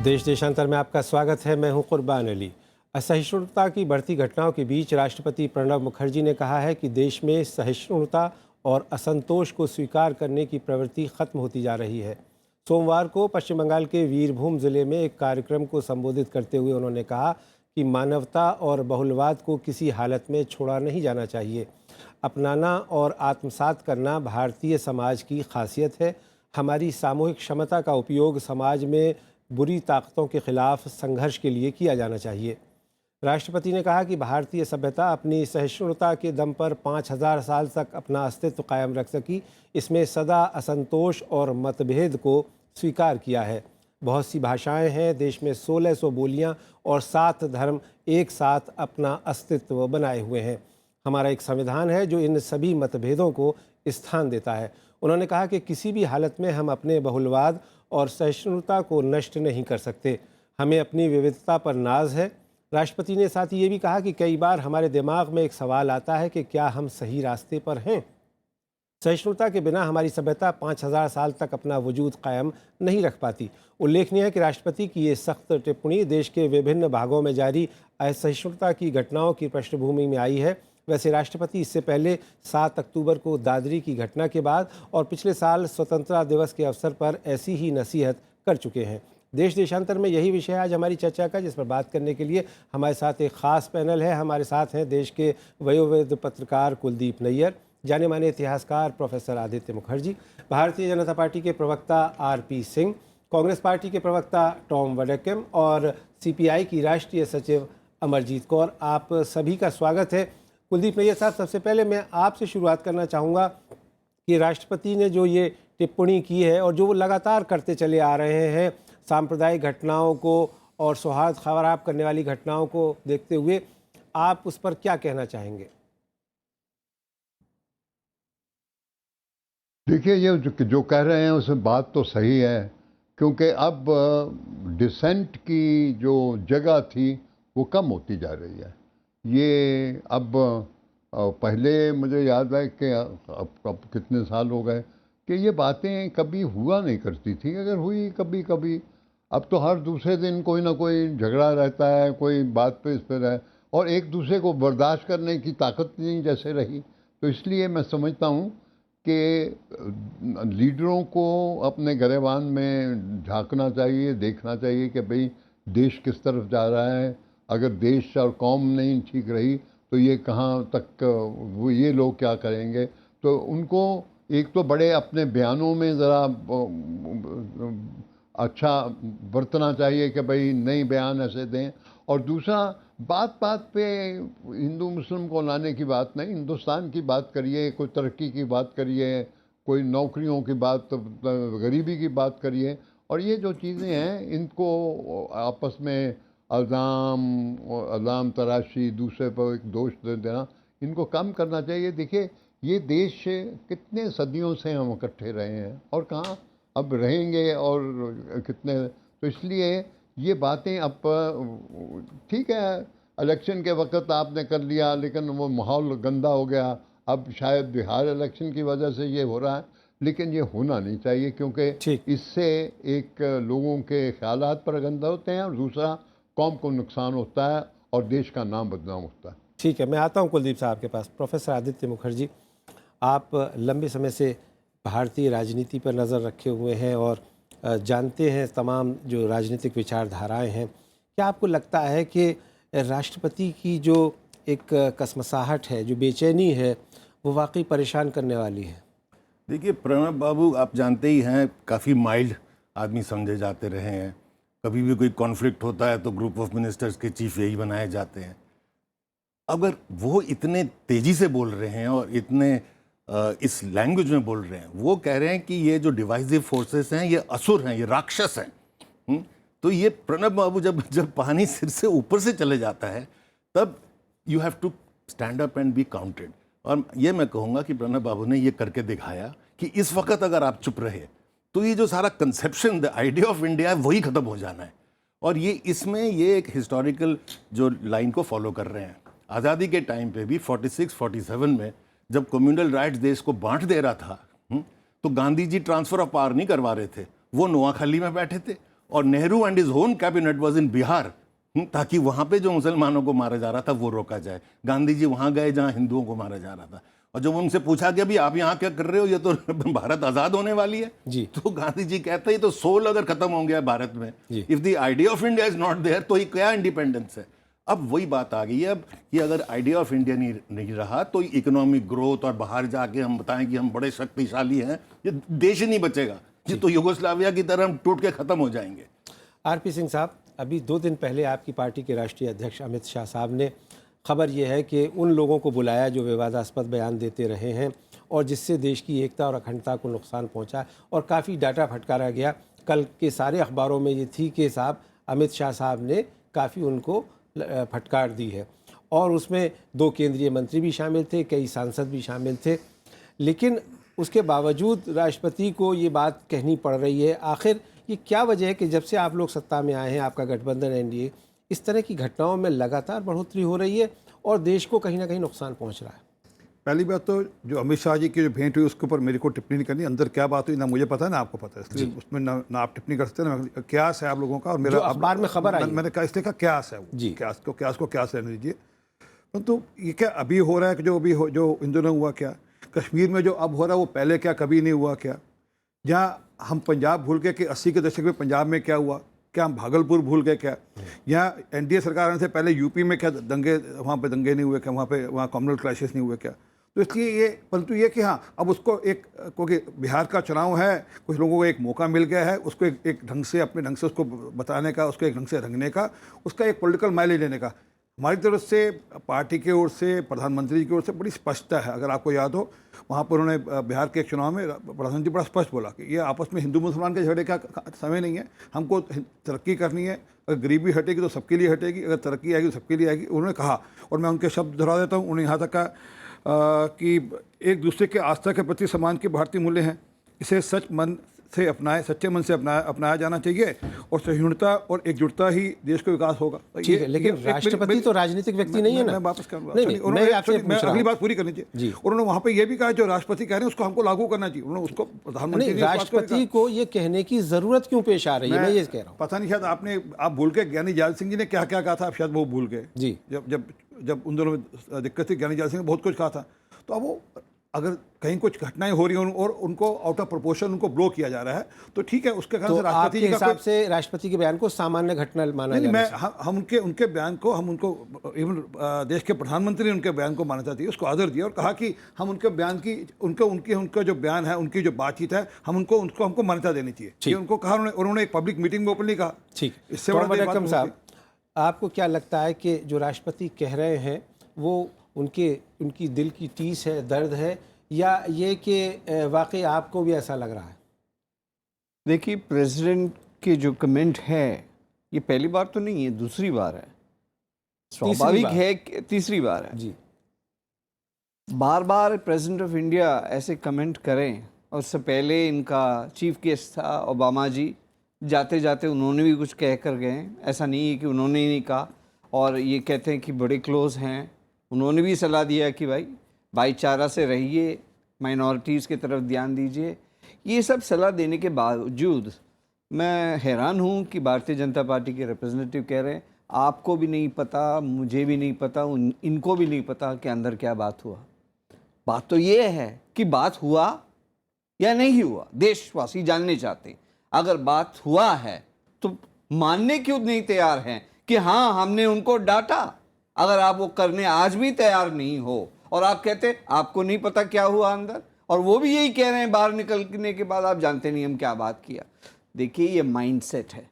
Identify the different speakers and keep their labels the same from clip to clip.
Speaker 1: देश देशांतर में आपका स्वागत है। मैं हूं कुर्बान अली। असहिष्णुता की बढ़ती घटनाओं के बीच राष्ट्रपति प्रणब मुखर्जी ने कहा है कि देश में सहिष्णुता और असंतोष को स्वीकार करने की प्रवृत्ति खत्म होती जा रही है। सोमवार को पश्चिम बंगाल के वीरभूम जिले में एक कार्यक्रम को संबोधित करते हुए उन्होंने कहा कि मानवता और बहुलवाद को किसी हालत में छोड़ा नहीं जाना चाहिए। अपनाना और आत्मसात करना भारतीय समाज की खासियत है। हमारी सामूहिक क्षमता का उपयोग समाज में बुरी ताकतों के खिलाफ संघर्ष के लिए किया जाना चाहिए। राष्ट्रपति ने कहा कि भारतीय सभ्यता अपनी सहिष्णुता के दम पर 5000 साल तक अपना अस्तित्व कायम रख सकी। इसमें सदा असंतोष और मतभेद को स्वीकार किया है। बहुत सी भाषाएं हैं, देश में 1600 बोलियां और 7 धर्म एक साथ अपना अस्तित्व बनाए हुए हैं। हमारा एक संविधान है जो इन सभी मतभेदों को स्थान देता है। उन्होंने कहा कि किसी भी हालत में हम अपने बहुलवाद और सहिष्णुता को नष्ट नहीं कर सकते। हमें अपनी विविधता पर नाज है। राष्ट्रपति ने साथ ही ये भी कहा कि कई बार हमारे दिमाग में एक सवाल आता है कि क्या हम सही रास्ते पर हैं। सहिष्णुता के बिना हमारी सभ्यता 5000 साल तक अपना वजूद कायम नहीं रख पाती। उल्लेखनीय है कि राष्ट्रपति की ये सख्त टिप्पणी देश के विभिन्न भागों में जारी असहिष्णुता की घटनाओं की पृष्ठभूमि में आई है। वैसे राष्ट्रपति इससे पहले 7 अक्टूबर को दादरी की घटना के बाद और पिछले साल स्वतंत्रता दिवस के अवसर पर ऐसी ही नसीहत कर चुके हैं। देश देशांतर में यही विषय आज हमारी चर्चा का, जिस पर बात करने के लिए हमारे साथ एक खास पैनल है। हमारे साथ हैं देश के वयोवृद्ध पत्रकार कुलदीप नैयर, जाने माने इतिहासकार प्रोफेसर आदित्य मुखर्जी, भारतीय जनता पार्टी के प्रवक्ता आरपी सिंह, कांग्रेस पार्टी के प्रवक्ता टॉम वडक्कम और सीपीआई की राष्ट्रीय सचिव अमरजीत कौर। आप सभी का स्वागत है। कुलदीप नैयर साहब, सबसे पहले मैं आपसे शुरुआत करना चाहूँगा कि राष्ट्रपति ने जो ये टिप्पणी की है और जो वो लगातार करते चले आ रहे हैं, सांप्रदायिक घटनाओं को और सौहार्द खराब करने वाली घटनाओं को देखते हुए, आप उस पर क्या कहना चाहेंगे?
Speaker 2: देखिए, ये जो कह रहे हैं उसमें बात तो सही है, क्योंकि अब डिसेंट की जो जगह थी वो कम होती जा रही है। ये अब पहले मुझे याद है कि अब कितने साल हो गए कि ये बातें कभी हुआ नहीं करती थी। अगर हुई कभी कभी, अब तो हर दूसरे दिन कोई ना कोई झगड़ा रहता है, कोई बात पे इस पर है, और एक दूसरे को बर्दाश्त करने की ताकत नहीं जैसे रही। तो इसलिए मैं समझता हूँ कि लीडरों को अपने गिरेबान में झांकना चाहिए, देखना चाहिए कि भाई देश किस तरफ जा रहा है। अगर देश और कौम नहीं ठीक रही तो ये कहाँ तक, वो ये लोग क्या करेंगे। तो उनको एक तो बड़े अपने बयानों में ज़रा अच्छा बरतना चाहिए कि भाई नई बयान ऐसे दें, और दूसरा बात बात पे हिंदू मुस्लिम को लाने की बात नहीं, हिंदुस्तान की बात करिए, कोई तरक्की की बात करिए, कोई नौकरियों की बात, गरीबी की बात करिए। और ये जो चीज़ें हैं इनको आपस में अल्ज़ाम तराशी, दूसरे पर एक दोष दे देना, इनको कम करना चाहिए। देखिए, ये देश कितने सदियों से हम इकट्ठे रहे हैं और कहाँ अब रहेंगे, और कितने। तो इसलिए ये बातें अब ठीक है, इलेक्शन के वक्त आपने कर लिया, लेकिन वो माहौल गंदा हो गया। अब शायद बिहार इलेक्शन की वजह से ये हो रहा है, लेकिन ये होना नहीं चाहिए, क्योंकि इससे एक लोगों के ख्यालात पर गंदा होते हैं और दूसरा कौम को नुकसान होता है और देश का नाम बदनाम होता है।
Speaker 1: ठीक है, मैं आता हूँ कुलदीप साहब के पास। प्रोफेसर आदित्य मुखर्जी, आप लंबे समय से भारतीय राजनीति पर नज़र रखे हुए हैं और जानते हैं तमाम जो राजनीतिक विचारधाराएं हैं। क्या आपको लगता है कि राष्ट्रपति की जो एक कसमसाहट है, जो बेचैनी है, वो वाकई परेशान करने वाली है?
Speaker 3: देखिए प्रणब बाबू, आप जानते ही हैं, काफ़ी माइल्ड आदमी समझे जाते रहे हैं। कभी भी कोई कॉन्फ्लिक्ट होता है तो ग्रुप ऑफ मिनिस्टर्स के चीफ यही बनाए जाते हैं। अगर वो इतने तेज़ी से बोल रहे हैं और इतने इस लैंग्वेज में बोल रहे हैं, वो कह रहे हैं कि ये जो डिवाइसिव फोर्सेस हैं ये असुर हैं, ये राक्षस हैं। तो ये प्रणब बाबू, जब पानी सिर से ऊपर से चले जाता है तब you have to stand up and be counted. और ये मैं कहूँगा कि प्रणब बाबू ने ये करके दिखाया कि इस वक्त अगर आप चुप रहे तो ये जो सारा conception, the idea of India है, वही ख़त्म हो जाना है। और ये इसमें ये एक हिस्टोरिकल जो लाइन को फॉलो कर रहे हैं। आज़ादी के टाइम पे भी 46-47 में जब कम्युनल राइट्स देश को बांट दे रहा था, तो Gandhi ji transfer of power नहीं करवा रहे थे, वो नोआखाली में बैठे थे और Nehru and his own cabinet was in Bihar, ताकि वहां पे जो मुसलमानों को मारा जा रहा था वो रोका जाए। गांधी जी वहां गए जहां हिंदुओं को मारा जा रहा था, और जब उनसे पूछा कि अभी आप यहाँ क्या कर रहे हो, ये तो भारत आजाद होने वाली है
Speaker 1: जी,
Speaker 3: तो गांधी जी कहते हैं ये तो सोल अगर खत्म हो गया भारत में, if the idea of India is not there, तो ये क्या इंडिपेंडेंस है। अब वही बात आ गई है अब कि अगर आइडिया ऑफ इंडिया नहीं रहा तो इकोनॉमिक ग्रोथ और बाहर जाके हम बताएं कि हम बड़े शक्तिशाली हैं, ये देश ही नहीं बचेगा, ये तो युगोस्लाविया की तरह हम टूट के खत्म हो जाएंगे।
Speaker 1: आरपी सिंह साहब, अभी 2 दिन पहले आपकी पार्टी के राष्ट्रीय अध्यक्ष अमित शाह साहब ने, खबर ये है कि उन लोगों को बुलाया जो विवादास्पद बयान देते रहे हैं और जिससे देश की एकता और अखंडता को नुकसान पहुंचा, और काफ़ी डाटा फटकारा गया। कल के सारे अखबारों में ये थी कि साहब अमित शाह साहब ने काफ़ी उनको फटकार दी है, और उसमें 2 केंद्रीय मंत्री भी शामिल थे, कई सांसद भी शामिल थे। लेकिन उसके बावजूद राष्ट्रपति को ये बात कहनी पड़ रही है। आखिर ये क्या वजह है कि जब से आप लोग सत्ता में आए हैं, आपका गठबंधन एनडीए, इस तरह की घटनाओं में लगातार बढ़ोतरी हो रही है और देश को कहीं ना कहीं नुकसान पहुंच रहा है?
Speaker 4: पहली बात तो जो अमित शाह जी की जो भेंट हुई उसके ऊपर मेरे को टिप्पणी नहीं करनी, अंदर क्या बात हुई ना मुझे पता है ना आपको पता है, इसलिए उसमें ना आप टिप्पणी कर सकते हैं ना क्यास है आप लोगों का, और मेरा
Speaker 1: अखबार में खबर आई,
Speaker 4: मैंने कहा इसलिए कहा क्यास है
Speaker 1: जी,
Speaker 4: क्यास को क्यास रहने दीजिए। परंतु ये क्या अभी हो रहा है कि जो अभी जो इन दिनों हुआ, क्या कश्मीर में जो अब हो रहा है वो पहले क्या कभी नहीं हुआ क्या? जहाँ हम पंजाब भूल गए कि 80 के दशक में पंजाब में क्या हुआ, क्या हम भागलपुर भूल गए क्या? यहाँ एनडीए सरकार आने से पहले यूपी में क्या दंगे, वहाँ पे दंगे नहीं हुए क्या? वहाँ कम्युनल क्राइसिस नहीं हुए क्या? तो इसलिए ये, परंतु ये कि हाँ अब उसको एक, क्योंकि बिहार का चुनाव है, कुछ लोगों को एक मौका मिल गया है उसको एक ढंग से, अपने ढंग से उसको बताने का, उसको एक ढंग से रंगने का, उसका एक पॉलिटिकल माइलेज लेने का। हमारी तरफ से, पार्टी की ओर से, प्रधानमंत्री की ओर से बड़ी स्पष्टता है। अगर आपको याद हो, वहाँ पर उन्होंने बिहार के एक चुनाव में प्रधानमंत्री बड़ा स्पष्ट बोला कि ये आपस में हिंदू मुसलमान के झगड़े का समय नहीं है, हमको तरक्की करनी है, अगर गरीबी हटेगी तो सबके लिए हटेगी, अगर तरक्की आएगी तो सबके लिए आएगी, उन्होंने कहा। और मैं उनके शब्द दोहरा देता हूँ, उन्होंने यहाँ तक कहा कि एक दूसरे के आस्था के प्रति सम्मान के भारतीय मूल्य हैं, इसे सच्चे मन से अपनाया जाना चाहिए, और सहिष्णुता और एकजुटता ही देश का विकास होगा।
Speaker 1: ठीक है, लेकिन राष्ट्रपति तो राजनीतिक व्यक्ति नहीं है ना?
Speaker 4: मैं वापस कर रहा
Speaker 1: नहीं,
Speaker 4: मैं अगली बात पूरी करनी चाहिए। उन्होंने वहाँ पे ये भी कहा जो राष्ट्रपति कह रहे हैं उसको हमको लागू करना चाहिए। उन्होंने उसको प्रधानमंत्री,
Speaker 1: राष्ट्रपति को ये कहने की जरूरत क्यों पेश आ रही है, मैं ये कह रहा हूँ।
Speaker 4: पता नहीं, शायद आप भूल गए ज्ञानी जाल सिंह जी ने क्या क्या कहा था, आप शायद वो भूल गए जी। जब उन दोनों में दिक्कत थी, ज्ञानी जाल सिंह ने बहुत कुछ कहा था। तो अब वो अगर कहीं कुछ घटनाएं हो रही हैं और उनको आउट ऑफ प्रोपोर्शन उनको ब्लो किया जा रहा है तो ठीक है, उसके कारण
Speaker 1: तो राष्ट्रपति के हिसाब से राष्ट्रपति के बयान को सामान्य घटना माना जाए?
Speaker 4: मैं हम उनके बयान को, हम उनको, इवन देश के प्रधानमंत्री ने उनके बयान को मान्यता दी, उसको आदर दिया और कहा कि हम उनके बयान की, उनका जो बयान है, उनकी जो बातचीत है, हमको मान्यता देनी चाहिए। उनको कहा उन्होंने एक पब्लिक मीटिंग में ओपनली कहा।
Speaker 1: ठीक,
Speaker 4: इससे बड़ा
Speaker 1: साहब, आपको क्या लगता है कि जो राष्ट्रपति कह रहे हैं वो उनकी दिल की टीस है, दर्द है, या ये कि वाकई आपको भी ऐसा लग रहा है?
Speaker 5: देखिए, प्रेसिडेंट के जो कमेंट है ये पहली बार तो नहीं है, दूसरी बार है। स्वाभाविक है कि तीसरी बार है
Speaker 1: जी।
Speaker 5: बार बार प्रेसिडेंट ऑफ इंडिया ऐसे कमेंट करें, और उससे पहले इनका चीफ गेस्ट था ओबामा जी, जाते जाते उन्होंने भी कुछ कह कर गए। ऐसा नहीं है कि उन्होंने ही नहीं कहा, और ये कहते हैं कि बड़े क्लोज हैं, उन्होंने भी सलाह दिया कि भाई भाईचारा से रहिए, माइनॉरिटीज़ की तरफ ध्यान दीजिए। ये सब सलाह देने के बावजूद मैं हैरान हूँ कि भारतीय जनता पार्टी के रिप्रेजेंटेटिव कह रहे हैं आपको भी नहीं पता, मुझे भी नहीं पता, इनको भी नहीं पता कि अंदर क्या बात हुआ। बात तो ये है कि बात हुआ या नहीं हुआ, देशवासी जानने चाहते हैं। अगर बात हुआ है तो मानने क्यों नहीं तैयार हैं कि हाँ हमने उनको डांटा? अगर आप वो करने आज भी तैयार नहीं हो और आप कहते आपको नहीं पता क्या हुआ अंदर, और वो भी यही कह रहे हैं बाहर निकलने के बाद आप जानते नहीं हम क्या बात किया। देखिए, ये माइंडसेट है।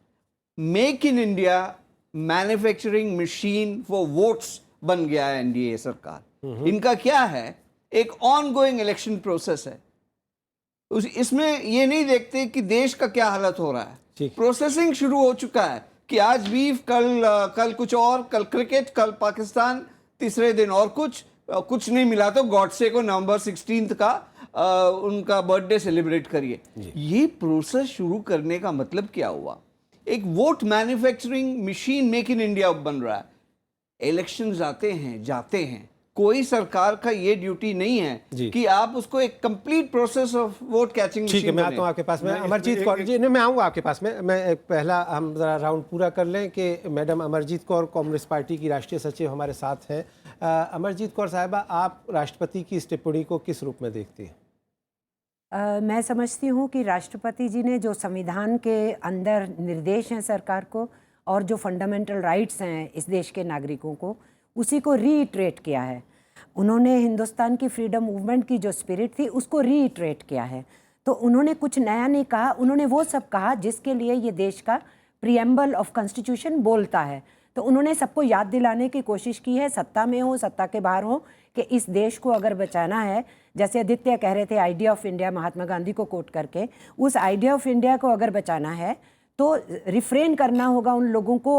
Speaker 5: Make in India manufacturing machine for votes बन गया है एनडीए सरकार। इनका क्या है, एक ऑन गोइंग इलेक्शन प्रोसेस है। इसमें ये नहीं देखते कि देश का क्या हालत हो रहा है। प्रोसेसिंग शुरू हो चुका है कि आज बीफ, कल कुछ और, कल क्रिकेट, कल पाकिस्तान, तीसरे दिन और कुछ नहीं मिला तो गॉडसे को नवंबर 16 का उनका बर्थडे सेलिब्रेट करिए। ये प्रोसेस शुरू करने का मतलब क्या हुआ? एक vote manufacturing machine make in India बन रहा है। इलेक्शंस आते हैं, जाते हैं, कोई सरकार का ये ड्यूटी नहीं
Speaker 1: जी।
Speaker 5: है कि आप उसको एक complete process of vote catching
Speaker 1: ठीक है, मैं आता हूँ आपके पास में। अमरजीत कौर जी, नहीं मैं आऊँगा आपके पास में। मैं एक पहला हम ज़रा राउंड पूरा कर लें कि मैडम अमरजीत कौर कांग्रेस पार्टी की राष्ट्रीय सचिव हमारे साथ हैं। अमरजीत कौर साहिबा, आप राष्ट्रपति की इस टिप्पणी को किस रूप में देखती हैं?
Speaker 6: मैं समझती हूँ कि राष्ट्रपति जी ने जो संविधान के अंदर निर्देश हैं सरकार को और जो फंडामेंटल राइट्स हैं इस देश के नागरिकों को, उसी को रीइटरेट किया है। उन्होंने हिंदुस्तान की फ्रीडम मूवमेंट की जो स्पिरिट थी उसको रीइटरेट किया है। तो उन्होंने कुछ नया नहीं कहा, उन्होंने वो सब कहा जिसके लिए ये देश का प्रिएम्बल ऑफ कॉन्स्टिट्यूशन बोलता है। तो उन्होंने सबको याद दिलाने की कोशिश की है, सत्ता में हो सत्ता के बाहर हो, कि इस देश को अगर बचाना है, जैसे आदित्य कह रहे थे idea of India Mahatma Gandhi को कोट करके, उस आइडिया ऑफ इंडिया को अगर बचाना है तो रिफ्रेन करना होगा उन लोगों को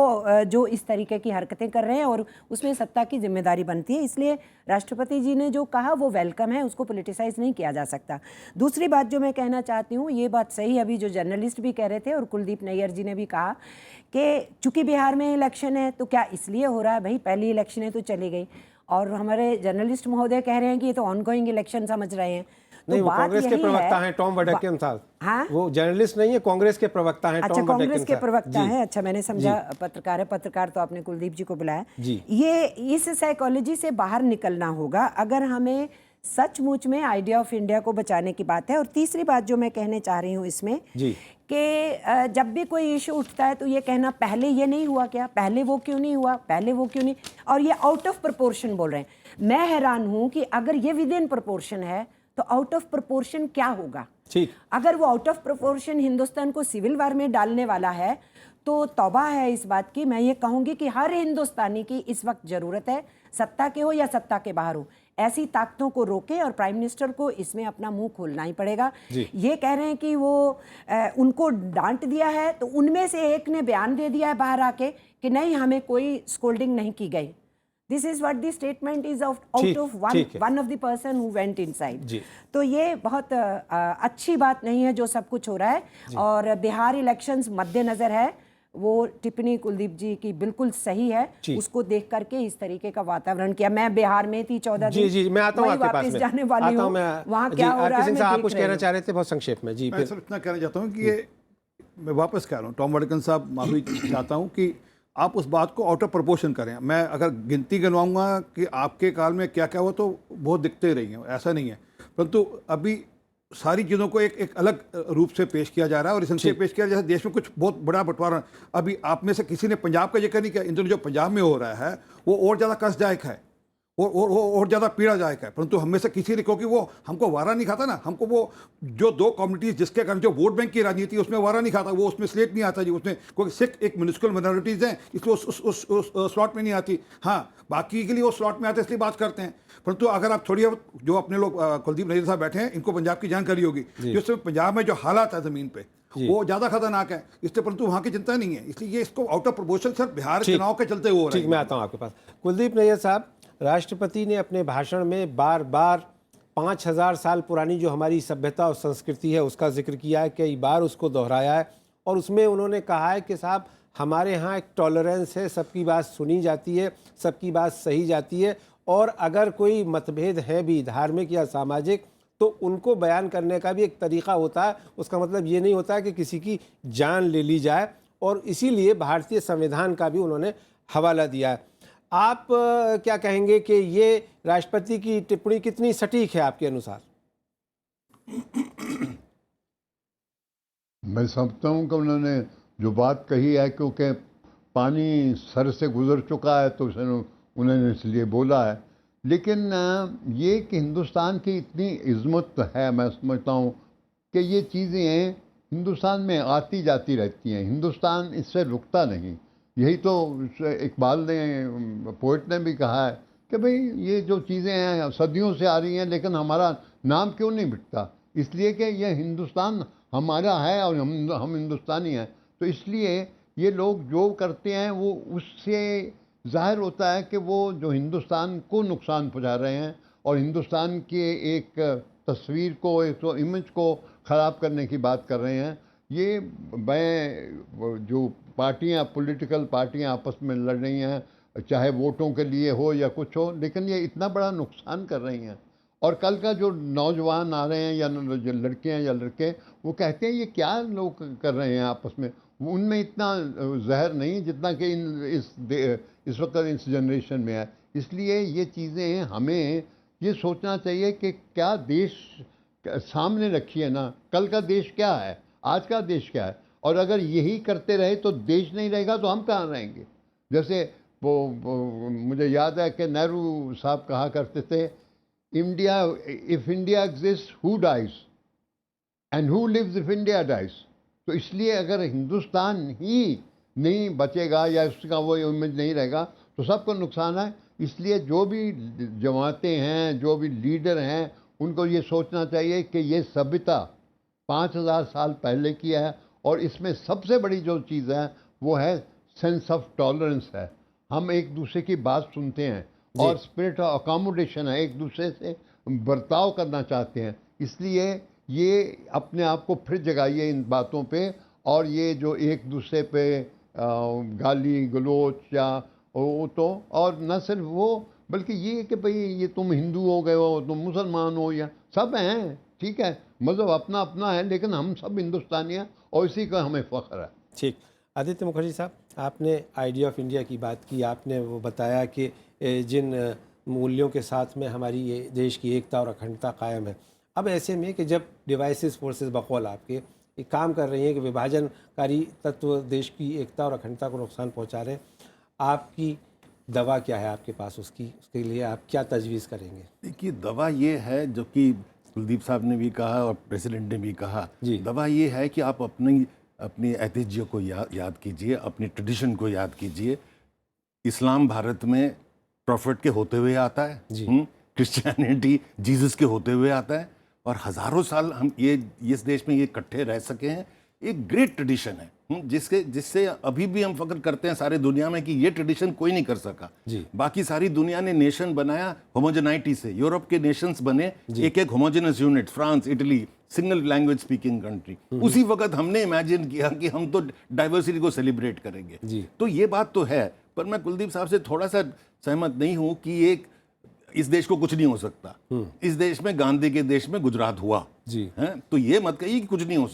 Speaker 6: जो इस तरीके की हरकतें कर रहे हैं, और उसमें सत्ता की जिम्मेदारी बनती है। इसलिए राष्ट्रपति जी ने जो कहा वो वेलकम है, उसको पॉलिटिसाइज नहीं किया जा सकता। दूसरी बात जो मैं कहना चाहती हूँ, ये बात सही अभी जो जर्नलिस्ट भी कह रहे थे और कुलदीप नैयर जी ने भी कहा कि चूंकि बिहार में इलेक्शन है तो क्या इसलिए हो रहा है, भाई पहली इलेक्शनें तो चली गई, और हमारे जर्नलिस्ट महोदय कह रहे हैं कि ये तो ऑनगोइंग इलेक्शन समझ रहे हैं। तो
Speaker 1: नहीं, वो
Speaker 6: बात
Speaker 1: कांग्रेस के
Speaker 6: यही
Speaker 1: प्रवक्ता
Speaker 6: है,
Speaker 1: हैं टॉम वडक्किन साहब।
Speaker 6: हाँ?
Speaker 1: वो जर्नलिस्ट नहीं है, कांग्रेस के प्रवक्ता हैं
Speaker 6: अच्छा,
Speaker 1: टॉम
Speaker 6: कांग्रेस
Speaker 1: वडक्किन
Speaker 6: के
Speaker 1: साहब।
Speaker 6: प्रवक्ता
Speaker 1: जी।
Speaker 6: हैं। अच्छा, मैंने समझा पत्रकार है। पत्रकार तो आपने कुलदीप जी को बुलाया।
Speaker 1: जी।
Speaker 6: ये इस साइकोलॉजी से बाहर निकलना होगा अगर हमें सचमुच में आइडिया ऑफ इंडिया को बचाने की बात है। और तीसरी बात जो मैं कहने चाह रही हूँ इसमें
Speaker 1: जी।
Speaker 6: कि जब भी कोई इशू उठता है तो ये कहना पहले ये नहीं हुआ क्या, पहले वो क्यों नहीं हुआ, पहले वो क्यों नहीं, और ये आउट ऑफ प्रोपोर्शन बोल रहे हैं। मैं हैरान हूं कि अगर ये विद इन प्रोपोर्शन है तो आउट ऑफ प्रोपोर्शन क्या होगा।
Speaker 1: ठीक।
Speaker 6: अगर वो आउट ऑफ प्रोपोर्शन हिंदुस्तान को सिविल वार में डालने वाला है तो तौबा है इस बात की। मैं ये कहूंगी कि हर हिंदुस्तानी की इस वक्त जरूरत है, सत्ता के हो या सत्ता के बाहर हो, ऐसी ताकतों को रोके, और प्राइम मिनिस्टर को इसमें अपना मुंह खोलना ही पड़ेगा। ये कह रहे हैं कि वो उनको डांट दिया है, तो उनमें से एक ने बयान दे दिया है बाहर आके कि नहीं, हमें कोई स्कोल्डिंग नहीं की गई। This is what the statement is out of one of the person who went inside. तो ये बहुत अच्छी बात नहीं है जो सब कुछ हो रहा है। और बिहार इलेक्शंस मद्देनजर है, वो टिप्पणी कुलदीप जी की बिल्कुल सही है। उसको देख करके इस तरीके का वातावरण किया। मैं बिहार में थी 14 दिन।
Speaker 1: जी, मैं आता हूँ आपके पास में।
Speaker 6: जाने वाली हूँ, वहाँ क्या हो रहा है, मैं
Speaker 1: आप
Speaker 6: देख
Speaker 1: कुछ
Speaker 6: रही
Speaker 1: कहना
Speaker 6: हूँ।
Speaker 1: चाह रहे थे बहुत संक्षेप में। जी,
Speaker 4: मैं सिर्फ इतना कहना चाहता हूँ कि ये मैं वापस कह रहा हूँ, टॉम वडक्किन साहब माफी चाहता हूँ कि आप उस बात को आउट ऑफ प्रोपोर्शन करें। मैं अगर गिनती गिनवाऊंगा कि आपके काल में क्या क्या हुआ तो बहुत दिखते रही हैं, ऐसा नहीं है। परंतु अभी सारी चीज़ों को एक अलग रूप से पेश किया जा रहा है, और इससे पेश किया जैसे देश में कुछ बहुत बड़ा बंटवारा। अभी आप में से किसी ने पंजाब का जिक्र नहीं किया। इन दिनों जो पंजाब में हो रहा है वो और ज़्यादा कष्टदायक है, और ज़्यादा पीड़ादायक है। परंतु हम में से किसी ने, क्योंकि वो हमको वारा नहीं खाता ना, हमको वो जो दो कम्युनिटीज़ जिसके कारण जो वोट बैंक की राजनीति उसमें वारा नहीं खाता, वो उसमें स्लेट नहीं आता जी। उसमें क्योंकि सिख एक म्यूनिसिपल माइनॉरिटीज़ हैं, इसलिए उस स्लॉट में नहीं आती। हाँ, बाकी के लिए वो स्लॉट में आते इसलिए बात करते हैं। परंतु अगर आप थोड़ी, जो अपने लोग कुलदीप नैयर साहब बैठे हैं, इनको पंजाब की जानकारी होगी। जिस समय पंजाब में जो हालात है ज़मीन पे वो ज़्यादा खतरनाक है, इसलिए परंतु वहाँ की चिंता नहीं है। इसलिए ये इसको out of proportion sir Bihar चुनाव के चलते हो रहा है।
Speaker 1: ठीक, मैं आता हूँ आपके पास। कुलदीप नैयर साहब, राष्ट्रपति ने अपने भाषण में बार बार 5000 साल पुरानी जो हमारी सभ्यता और संस्कृति है उसका जिक्र किया है, कई बार उसको दोहराया है, और उसमें उन्होंने कहा है कि साहब हमारे यहाँ एक टॉलरेंस है, सबकी बात सुनी जाती है, सबकी बात सही जाती है, और अगर कोई मतभेद है भी धार्मिक या सामाजिक तो उनको बयान करने का भी एक तरीका होता है। उसका मतलब ये नहीं होता है कि किसी की जान ले ली जाए, और इसीलिए भारतीय संविधान का भी उन्होंने हवाला दिया है। आप क्या कहेंगे कि ये राष्ट्रपति की टिप्पणी कितनी सटीक है आपके अनुसार?
Speaker 2: मैं समझता हूँ कि उन्होंने जो बात कही है, क्योंकि पानी सर से गुजर चुका है तो उन्होंने इसलिए बोला है। लेकिन ये कि हिंदुस्तान की इतनी इज़्ज़त है, मैं समझता हूँ कि ये चीज़ें हिंदुस्तान में आती जाती रहती हैं, हिंदुस्तान इससे रुकता नहीं। यही तो इकबाल ने, पोइट ने भी कहा है कि भाई ये जो चीज़ें हैं सदियों से आ रही हैं, लेकिन हमारा नाम क्यों नहीं मिटता? इसलिए कि ये हिंदुस्तान हमारा है और हम हिंदुस्तानी हैं। तो इसलिए ये लोग जो करते हैं वो उससे ज़ाहिर होता है कि वो जो हिंदुस्तान को नुकसान पहुंचा रहे हैं और हिंदुस्तान के एक तस्वीर को, एक तो इमेज को ख़राब करने की बात कर रहे हैं। ये मैं जो पार्टियां, पॉलिटिकल पार्टियां आपस में लड़ रही हैं, चाहे वोटों के लिए हो या कुछ हो, लेकिन ये इतना बड़ा नुकसान कर रही हैं। और कल का जो नौजवान आ रहे हैं या जो लड़कियां या लड़के, वो कहते हैं ये क्या लोग कर रहे हैं आपस में, उनमें इतना जहर नहीं जितना कि इस वक्त इस जनरेशन में है। इसलिए ये चीज़ें हमें ये सोचना चाहिए कि क्या देश सामने रखी है ना, कल का देश क्या है, आज का देश क्या है, और अगर यही करते रहे तो देश नहीं रहेगा तो हम कहाँ रहेंगे। जैसे वो मुझे याद है कि नेहरू साहब कहा करते थे, India if India exist who dies and who lives if India dies. तो इसलिए अगर हिंदुस्तान ही नहीं बचेगा या उसका वो इमेज नहीं रहेगा तो सबको नुकसान है। इसलिए जो भी जमातें हैं, जो भी लीडर हैं, उनको ये सोचना चाहिए कि ये सभ्यता 5000 साल पहले की है, और इसमें सबसे बड़ी जो चीज़ है वो है सेंस ऑफ टॉलरेंस है। हम एक दूसरे की बात सुनते हैं और स्पिरिट ऑफ अकोमोडेशन है, एक दूसरे से बर्ताव करना चाहते हैं। इसलिए ये अपने आप को फिर जगाइए इन बातों पे, और ये जो एक दूसरे पे गाली गलोच या वो तो, और न सिर्फ वो बल्कि ये कि भाई ये तुम हिंदू हो गए हो, तुम मुसलमान हो, या सब हैं, ठीक है, मज़हब अपना अपना है, लेकिन हम सब हिंदुस्तानी हैं और इसी का हमें फ़ख्र है।
Speaker 1: ठीक। आदित्य मुखर्जी साहब, आपने आइडिया ऑफ इंडिया की बात की, आपने वो बताया कि जिन मूल्यों के साथ में हमारी ये देश की एकता और अखंडता कायम है। अब ऐसे में कि जब डिवाइसेस फोर्सेस बकौल आपके ये काम कर रही हैं कि विभाजनकारी तत्व देश की एकता और अखंडता को नुकसान पहुंचा रहे हैं, आपकी दवा क्या है आपके पास, उसके लिए आप क्या तजवीज़ करेंगे?
Speaker 3: देखिए, दवा ये है जो कि कुलदीप साहब ने भी कहा और प्रेसिडेंट ने भी कहा, दवा ये है कि आप अपनी ऐतिह्य को याद कीजिए, अपनी ट्रेडिशन को याद कीजिए। इस्लाम भारत में प्रॉफिट के होते हुए आता है, क्रिश्चियनिटी जीसस के होते हुए आता है, और हज़ारों साल हम ये इस देश में ये इकट्ठे रह सके हैं। एक ग्रेट ट्रेडिशन है जिससे अभी भी हम फख्र करते हैं सारे दुनिया में कि ये ट्रेडिशन कोई नहीं कर सका। बाकी सारी दुनिया ने नेशन बनाया होमोजेनाइटी से, यूरोप के नेशंस बने एक एक homogeneous unit, France, Italy, single language speaking country. उसी वक्त हमने इमेजिन किया कि हम तो डाइवर्सिटी को सेलिब्रेट करेंगे। तो ये बात तो है, पर मैं कुलदीप साहब से थोड़ा सा सहमत नहीं हूं कि एक इस देश को कुछ नहीं हो सकता। इस देश में, गांधी के देश में गुजरात हुआ है, तो ये मत कहिए कि कुछ नहीं हो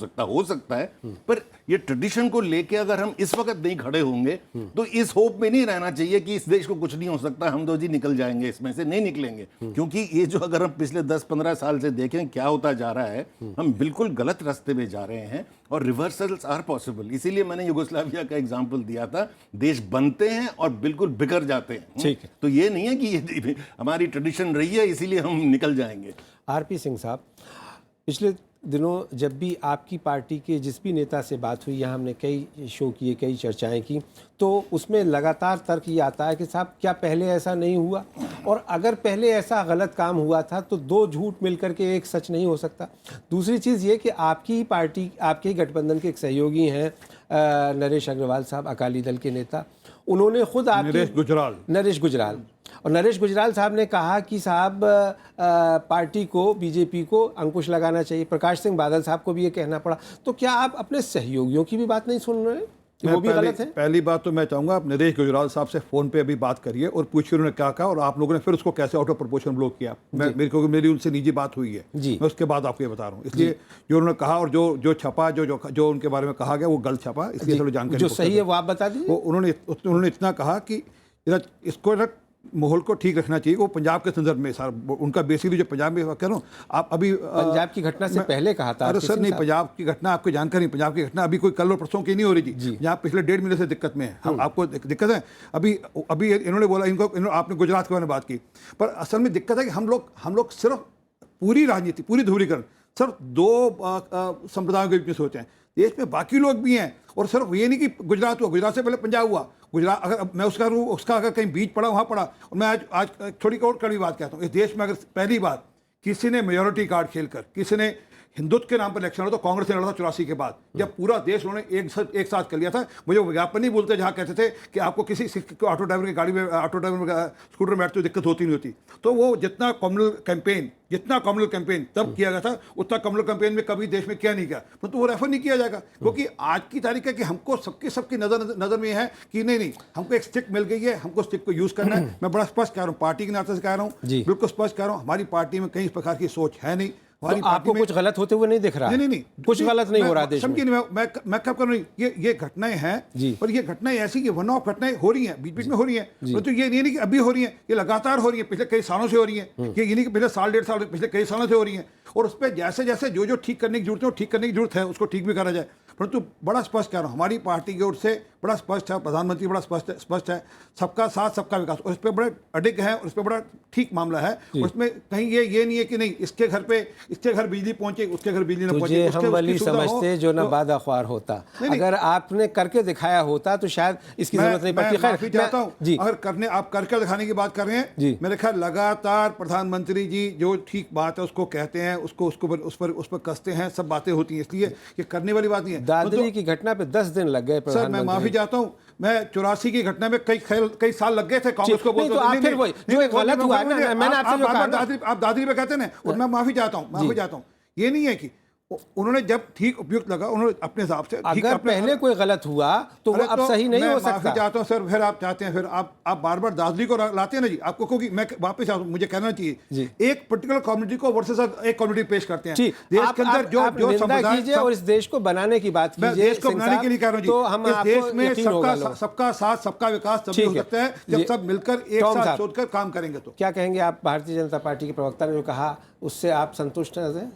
Speaker 3: सकता है। पर ये ट्रेडिशन को लेके अगर हम इस वक्त नहीं खड़े होंगे तो इस होप में नहीं रहना चाहिए कि इस देश को कुछ नहीं हो सकता, हम तो जी निकल जाएंगे, इसमें से नहीं निकलेंगे। क्योंकि ये जो अगर हम पिछले 10-15 साल से देखें क्या होता जा रहा है, हम बिल्कुल गलत रास्ते में जा रहे हैं और रिवर्सल्स आर पॉसिबल। इसीलिए मैंने युगोस्लाविया का एग्जाम्पल दिया था, देश बनते हैं और बिल्कुल बिखर जाते हैं।
Speaker 1: ठीक है,
Speaker 3: तो ये नहीं है कि ये हमारी ट्रेडिशन रही है इसीलिए हम निकल जाएंगे।
Speaker 1: आरपी सिंह साहब, पिछले दिनों जब भी आपकी पार्टी के जिस भी नेता से बात हुई, यहाँ हमने कई शो किए, कई चर्चाएं की, तो उसमें लगातार तर्क ये आता है कि साहब क्या पहले ऐसा नहीं हुआ, और अगर पहले ऐसा गलत काम हुआ था तो दो झूठ मिलकर के एक सच नहीं हो सकता। दूसरी चीज़ ये कि आपकी ही पार्टी, आपके ही गठबंधन के एक सहयोगी हैं नरेश अग्रवाल साहब, अकाली दल के नेता, उन्होंने खुद
Speaker 4: नरेश गुजराल
Speaker 1: और नरेश गुजराल साहब ने कहा कि साहब पार्टी को, बीजेपी को अंकुश लगाना चाहिए। प्रकाश सिंह बादल साहब को भी ये कहना पड़ा। तो क्या आप अपने सहयोगियों की भी बात नहीं सुन रहे? वो भी गलत है।
Speaker 4: पहली बात तो मैं चाहूंगा आप नरेश गुजराल साहब से फोन पे अभी बात करिए और पूछिए उन्होंने क्या कहा और आप लोगों ने फिर उसको कैसे आउट ऑफ प्रोपोर्शन ब्लॉक किया। मेरी उनसे निजी बात हुई है, मैं उसके बाद आपको ये बता रहा हूँ। इसलिए जो उन्होंने कहा और जो छपा, जो उनके बारे में कहा गया वो गलत छपा, इसलिए थोड़ी जानकारी
Speaker 1: जो सही है वो आप बता दीजिए।
Speaker 4: उन्होंने इतना कहा कि इसको माहौल को ठीक रखना चाहिए। वो पंजाब के संदर्भ में सर, उनका बेसिकली जो पंजाब में कह रहा हूँ, आप अभी
Speaker 1: पंजाब की घटना से पहले कहा था।
Speaker 4: अरे सर नहीं, पंजाब की घटना आपको जानकारी, पंजाब की घटना अभी कोई कल और परसों की नहीं हो रही थी, यहाँ पिछले 1.5 महीने से दिक्कत में है। आपको दिक्कत है अभी इन्होंने बोला, आपने गुजरात के बारे में बात की, पर असल में दिक्कत है कि हम लोग सिर्फ पूरी राजनीति, पूरी ध्रुवीकरण सिर्फ 2 संप्रदायों के बीच में सोचते हैं। देश में बाकी लोग भी हैं, और सिर्फ ये नहीं कि गुजरात हुआ, गुजरात से पहले पंजाब हुआ। गुजरात अगर मैं उसका अगर कहीं बीच पड़ा वहाँ पड़ा। और मैं आज थोड़ी और कड़ी बात कहता हूँ, इस देश में अगर पहली बात किसी ने मेजॉरिटी कार्ड खेलकर, किसी ने हिंदुत्व के नाम पर इलेक्शन लड़ा तो कांग्रेस ने लड़ा था 84 के बाद, जब पूरा देश उन्होंने एक साथ कर लिया था। मुझे वो विज्ञापन नहीं बोलते जहाँ कहते थे कि आपको किसी ऑटो ड्राइवर की गाड़ी में, ऑटो ड्राइवर में स्कूटर में बैठते दिक्कत होती नहीं होती। तो वो जितना कम्युनल कैंपेन तब किया गया था, उतना कम्युनल कैंपेन में कभी देश में किया नहीं गया, तो वो रेफर नहीं किया जाएगा। क्योंकि आज की तारीख है कि हमको सबकी नजर में है कि नहीं, हमको एक स्टिक मिल गई है, हमको स्टिक को यूज करना है। मैं बड़ा स्पष्ट कह रहा हूँ, पार्टी के नाते से कह रहा हूँ, बिल्कुल स्पष्ट कह रहा हूँ, हमारी पार्टी में कहीं इस प्रकार की सोच है नहीं।
Speaker 1: तो आपको कुछ गलत होते हुए नहीं दिख रहा?
Speaker 4: नहीं,
Speaker 1: कुछ गलत नहीं हो रहा देश में।
Speaker 4: समझिए, मैं कब कर रही हूँ, ये घटनाएं हैं, पर ये घटनाएं ऐसी कि वन ऑफ घटनाएं हो रही हैं, बीच में हो रही हैं। तो ये नहीं कि अभी हो रही हैं, ये लगातार हो रही है, पिछले कई सालों से हो रही है। ये नहीं कि पिछले साल 1.5 साल, पिछले कई सालों से हो रही है। और उस पर जैसे जैसे जो ठीक करने की जरूरत है, वो ठीक करने की जरूरत है, उसको ठीक भी करा जाए। परंतु बड़ा स्पष्ट कह रहा हूँ, हमारी पार्टी की ओर से बड़ा स्पष्ट है, प्रधानमंत्री बड़ा स्पष्ट है, सबका साथ सबका विकास, और इस पर बड़े अडिग है, और इस पर बड़ा ठीक मामला है। उसमें कहीं ये नहीं है कि नहीं इसके घर बिजली पहुंचे, उसके घर बिजली न पहुंचे।
Speaker 1: हम वली समझते जो न बाद अखबार होता, अगर आपने करके दिखाया होता तो शायद इसकी जरूरत नहीं पड़ती।
Speaker 4: माफी चाहता हूँ, अगर आप करके दिखाने की बात कर रहे हैं, मेरे ख्याल लगातार प्रधानमंत्री जी जो ठीक बात है उसको कहते हैं, उस पर कसते हैं, सब बातें होती हैं, इसलिए ये करने वाली बात नहीं है।
Speaker 1: दादरी की घटना पे 10 दिन लग गए।
Speaker 4: सर मैं माफी चाहता हूँ, मैं 84 की घटना में कई साल लग गए थे कांग्रेस को बोलते। आप दादरी पे कहते हैं, और मैं माफी चाहता हूँ। ये नहीं है कि उन्होंने जब ठीक उपयुक्त लगा, उन्होंने अपने हिसाब से
Speaker 1: अगर पहले कोई गलत हुआ तो वो अब सही नहीं हो सकता।
Speaker 4: माफी चाहता हूं सर, फिर आप चाहते हैं, फिर आप बार-बार दादरी को लाते हैं ना जी, आपको क्योंकि मैं वापस आता हूं, मुझे कहना चाहिए, एक पर्टिकुलर कम्युनिटी को वर्सेस एक कम्युनिटी पेश करते हैं देश के अंदर, जो संविधान कीजिए
Speaker 1: और इस देश को बनाने की बात कीजिए,
Speaker 4: देश को बनाने के लिए कह रहा हूं जी।
Speaker 1: तो हम
Speaker 4: इस देश में सबका साथ सबका विकास तभी हो सकता है जब सब मिलकर एक साथ सोचकर काम करेंगे। तो
Speaker 1: क्या कहेंगे आप, भारतीय जनता पार्टी के प्रवक्ता ने जो कहा उससे आप संतुष्ट हैं?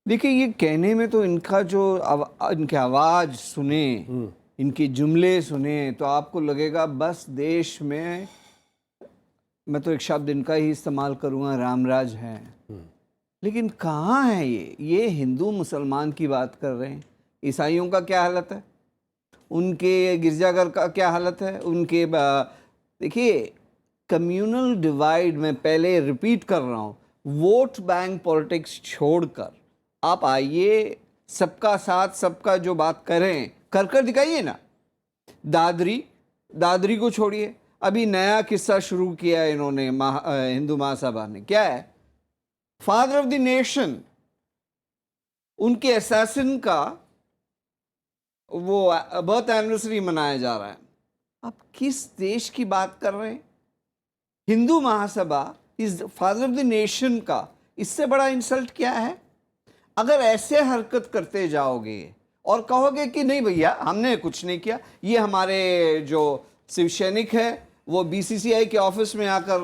Speaker 5: देखिए, ये कहने में तो इनका जो इनकी आवाज़ सुने, इनके जुमले सुने तो आपको लगेगा बस देश में, मैं तो एक शब्द इनका ही इस्तेमाल करूँगा, रामराज है। लेकिन कहाँ है ये हिंदू मुसलमान की बात कर रहे हैं। ईसाइयों का क्या हालत है, उनके गिरजाघर का क्या हालत है, उनके देखिए कम्युनल डिवाइड, मैं पहले रिपीट कर रहा हूँ, वोट बैंक पॉलिटिक्स छोड़कर आप आइए, सबका साथ सबका जो बात करें, कर दिखाइए ना। दादरी को छोड़िए, अभी नया किस्सा शुरू किया है इन्होंने, हिंदू महासभा ने, क्या है, फादर ऑफ द नेशन, उनके असैसिन का वो बर्थ एनिवर्सरी मनाया जा रहा है। आप किस देश की बात कर रहे हैं? हिंदू महासभा इस फादर ऑफ द नेशन का इससे बड़ा इंसल्ट क्या है? अगर ऐसे हरकत करते जाओगे और कहोगे कि नहीं भैया हमने कुछ नहीं किया, ये हमारे जो शिव सैनिक है वो बीसीसीआई के ऑफिस में आकर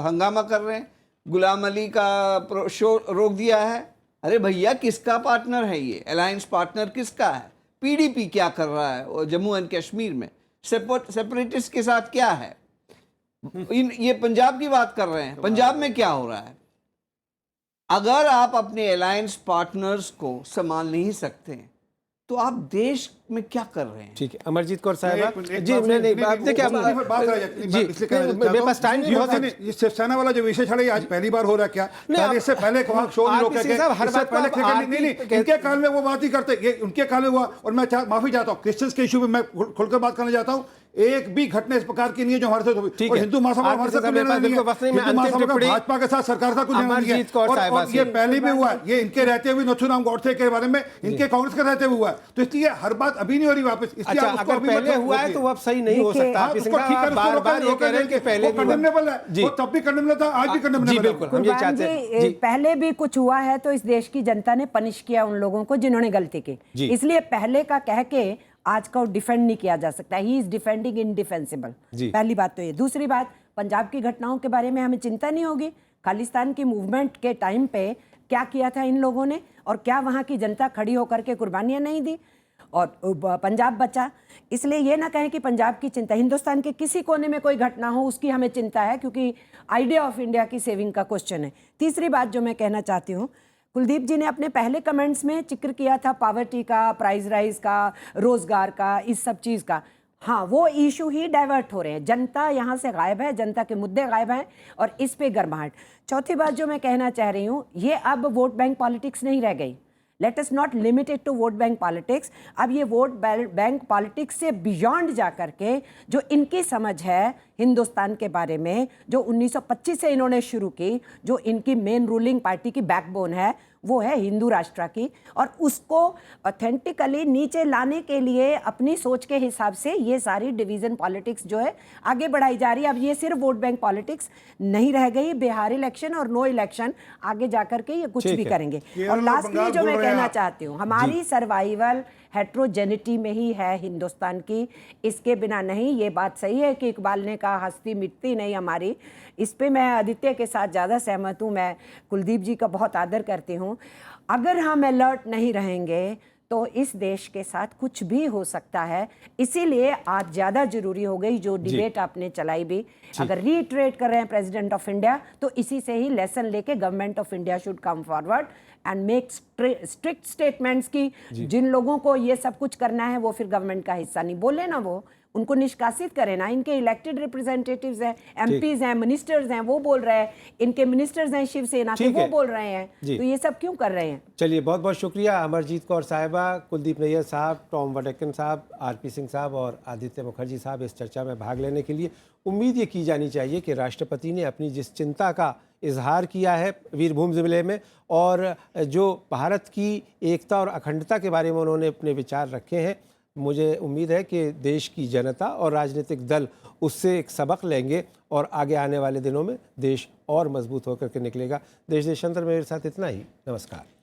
Speaker 5: हंगामा कर रहे हैं, गुलाम अली का शो रोक दिया है। अरे भैया किसका पार्टनर है ये? अलायंस पार्टनर किसका है? पीडीपी क्या कर रहा है जम्मू एंड कश्मीर में? सेपरेटिस्ट के साथ क्या है? ये पंजाब की बात कर रहे हैं, पंजाब में क्या हो रहा है? अगर आप अपने अलायंस पार्टनर्स को संभाल नहीं सकते तो आप देश में क्या कर रहे हैं?
Speaker 1: ठीक है, अमरजीत कौर साहब जी, नहीं देखिए मेरे पास टाइम नहीं बहुत है।
Speaker 4: ये शिवसेना वाला जो विषय छड़ा ये आज पहली बार हो रहा है क्या? इससे पहले शो लोग इनके काल में वो बात ही करते, ये उनके काल में हुआ। और मैं माफी चाहता हूँ, क्रिश्चियंस के इशू में मैं खुलकर बात करना चाहता हूँ। एक भी घटना इस प्रकार की नहीं है जो हमारे साथ हुई, और हिंदू महासभा हमारे साथ भाजपा के साथ सरकार का कुछ नहीं है। और ये पहले भी हुआ है, ये इनके रहते हुए नथुराम गौडसे के बारे में इनके कांग्रेस के रहते हुए हुआ है। तो इसलिए हर बात अभी नहीं हो रही वापस।
Speaker 1: अच्छा, अगर पहले हुआ है तो अब सही नहीं हो सकता। बार-बार ये कह रहे हैं कि पहले
Speaker 4: कंडेमनेबल है, वो तब भी कंडेमनेबल था, आज भी कंडेमनेबल
Speaker 6: है। पहले भी कुछ हुआ है तो इस देश की जनता ने पनिश किया उन लोगों को जिन्होंने गलती की, इसलिए पहले का कह के आज का डिफेंड नहीं किया जा सकता। He is defending indefensible. पहली बात तो ये। दूसरी बात, पंजाब की घटनाओं के बारे में हमें चिंता नहीं होगी? खालिस्तान की मूवमेंट के टाइम पे क्या किया था इन लोगों ने, और क्या वहाँ की जनता खड़ी होकर के कुर्बानियाँ नहीं दी और पंजाब बचा? इसलिए ये ना कहें कि पंजाब की चिंता, हिंदुस्तान के किसी कोने में कोई घटना हो उसकी हमें चिंता है, क्योंकि आइडिया ऑफ इंडिया की सेविंग का क्वेश्चन है। तीसरी बात जो मैं कहना चाहती हूँ, कुलदीप जी ने अपने पहले कमेंट्स में जिक्र किया था पावर्टी का, प्राइस राइज का, रोजगार का, इस सब चीज़ का। हाँ, वो इशू ही डाइवर्ट हो रहे हैं। जनता यहाँ से गायब है, जनता के मुद्दे गायब हैं और इस पे गर्माहट। चौथी बात जो मैं कहना चाह रही हूँ, ये अब वोट बैंक पॉलिटिक्स नहीं रह गई। Let us not limited to vote bank politics. अब ये वोट बैंक पॉलिटिक्स से बियॉन्ड जा करके जो इनकी समझ है हिंदुस्तान के बारे में, जो 1925 से इन्होंने शुरू की, जो इनकी मेन रूलिंग पार्टी की बैकबोन है, वो है हिंदू राष्ट्र की, और उसको ऑथेंटिकली नीचे लाने के लिए अपनी सोच के हिसाब से ये सारी डिवीजन पॉलिटिक्स जो है आगे बढ़ाई जा रही है। अब ये सिर्फ वोट बैंक पॉलिटिक्स नहीं रह गई। बिहार इलेक्शन और नो इलेक्शन आगे जाकर के ये कुछ भी करेंगे। और लास्टली जो मैं कहना चाहती हूँ, हमारी सर्वाइवल हेट्रोजेनिटी में ही है हिंदुस्तान की, इसके बिना नहीं। ये बात सही है कि इकबाल ने कहा हस्ती मिटती नहीं हमारी, इस पे मैं आदित्य के साथ ज़्यादा सहमत हूँ। मैं कुलदीप जी का बहुत आदर करती हूँ। अगर हम अलर्ट नहीं रहेंगे तो इस देश के साथ कुछ भी हो सकता है। इसीलिए आज ज़्यादा ज़रूरी हो गई जो डिबेट आपने चलाई भी। अगर रीट्रेट कर रहे हैं प्रेसिडेंट ऑफ इंडिया, तो इसी से ही लेसन लेके government of India should come forward and make strict statements की जिन लोगों को ये सब कुछ करना है वो फिर गवर्नमेंट का हिस्सा नहीं, बोले ना, वो उनको निष्कासित करें ना। इनके इलेक्टेड रिप्रेजेंटेटिव्स हैं, एमपीज हैं, मिनिस्टर्स हैं, वो बोल रहे हैं। इनके मिनिस्टर्स हैं शिवसेना के, वो बोल रहे हैं। तो ये सब क्यों कर रहे हैं?
Speaker 1: चलिए, बहुत बहुत शुक्रिया अमरजीत कौर साहिबा, कुलदीप नैयर साहब, टॉम वडेकिन साहब, आरपी सिंह साहब और आदित्य मुखर्जी साहब इस चर्चा में भाग लेने के लिए। उम्मीद ये की जानी चाहिए कि राष्ट्रपति ने अपनी जिस चिंता का इजहार किया है वीरभूम ज़िले में, और जो भारत की एकता और अखंडता के बारे में उन्होंने अपने विचार रखे हैं, मुझे उम्मीद है कि देश की जनता और राजनीतिक दल उससे एक सबक लेंगे और आगे आने वाले दिनों में देश और मजबूत होकर के निकलेगा। देश देशांतर में मेरे साथ इतना ही। नमस्कार।